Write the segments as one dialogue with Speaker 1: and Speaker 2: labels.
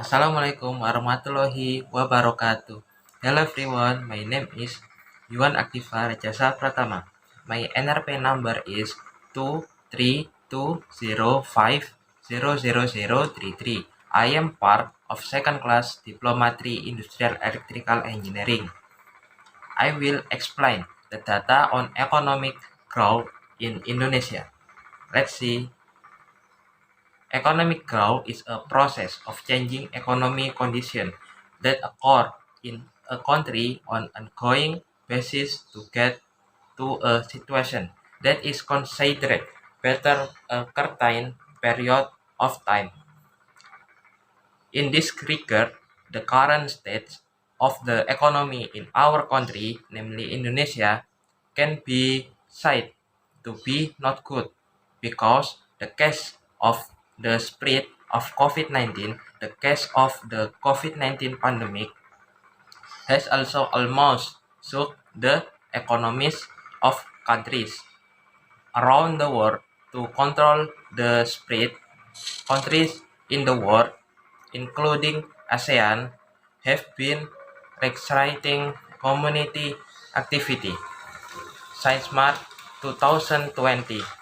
Speaker 1: Assalamualaikum warahmatullahi wabarakatuh. Hello everyone, my name is Yuan Aktiva Rajasa Pratama. My NRP number is 23205000033. I am part of second class Diploma 3 Industrial Electrical Engineering. I will explain the data on economic growth in Indonesia. Let's see. Economic growth is a process of changing economic conditions that occur in a country on an ongoing basis to get to a situation that is considered better a certain period of time. In this regard, the current state of the economy in our country, namely Indonesia, can be said to be not good because the case of the spread of COVID-19, the case of the COVID-19 pandemic has also almost shook the economies of countries around the world. To control the spread, countries in the world, including ASEAN, have been restricting community activity since March 2020.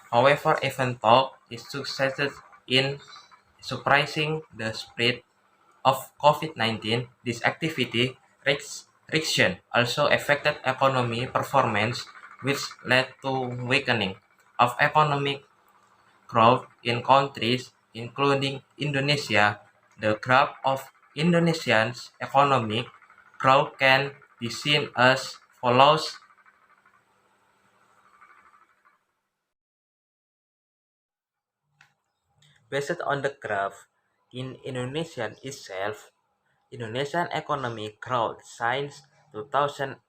Speaker 1: However, even though it succeeded in suppressing the spread of COVID-19, this activity restriction also affected economic performance, which led to weakening of economic growth in countries including Indonesia. The graph of Indonesia's economic growth can be seen as follows. Based on the graph, in Indonesia itself, Indonesian economic growth since 2018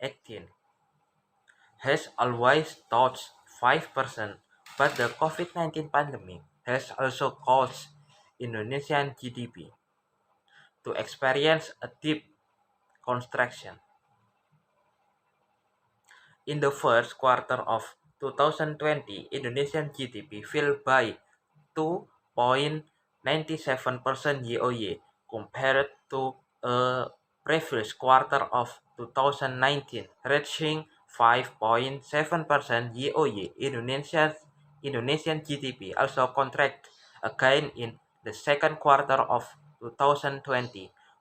Speaker 1: has always touched 5%, but the COVID-19 pandemic has also caused Indonesian GDP to experience a deep contraction. In the first quarter of 2020, Indonesian GDP fell by 2.97% year-on-year compared to a previous quarter of 2019, reaching 5.7% year-on-year. Indonesian GDP also contracted again in the second quarter of 2020,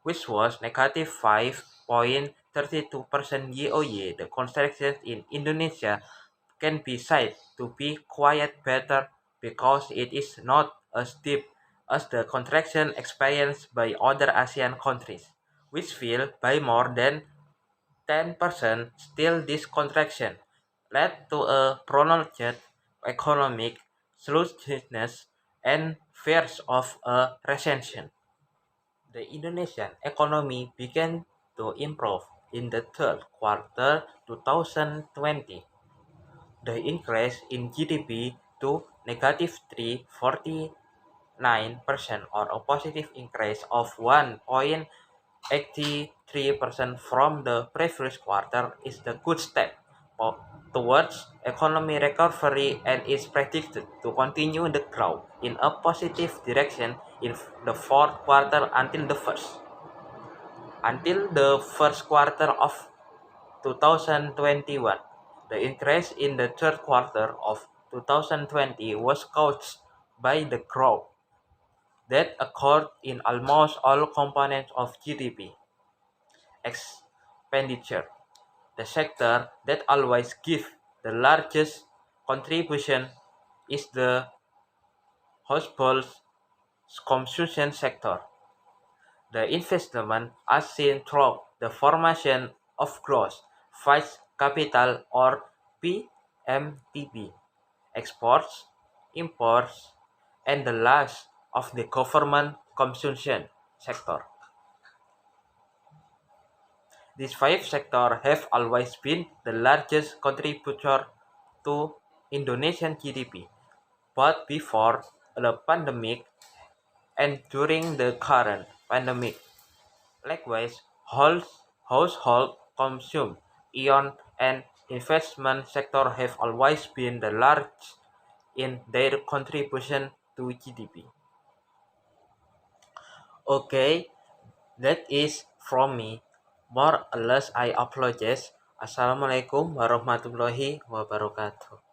Speaker 1: which was negative 5.32% year-on-year. The contraction in Indonesia can be said to be quite better because it is not as deep as the contraction experienced by other ASEAN countries, which fell by more than 10%. Still, this contraction led to a prolonged economic sluggishness and fears of a recession. The Indonesian economy began to improve in the third quarter 2020. The increase in GDP to negative 3.49% or a positive increase of 1.83% from the previous quarter is the good step towards economic recovery and is predicted to continue the growth in a positive direction in the fourth quarter until the first quarter of 2021. The increase in the third quarter of 2020 was caused by the growth that occurred in almost all components of GDP. Expenditure, the sector that always gives the largest contribution, is the household consumption sector. The investment as seen through the formation of gross fixed capital or PMPB, exports, imports, and the last of the government consumption sector. These five sectors have always been the largest contributor to Indonesian GDP, both before the pandemic and during the current pandemic. Likewise, household consumption and investment sector have always been the largest in their contribution to GDP. Okay, That is from me. More or less I apologize. Assalamualaikum warahmatullahi wabarakatuh.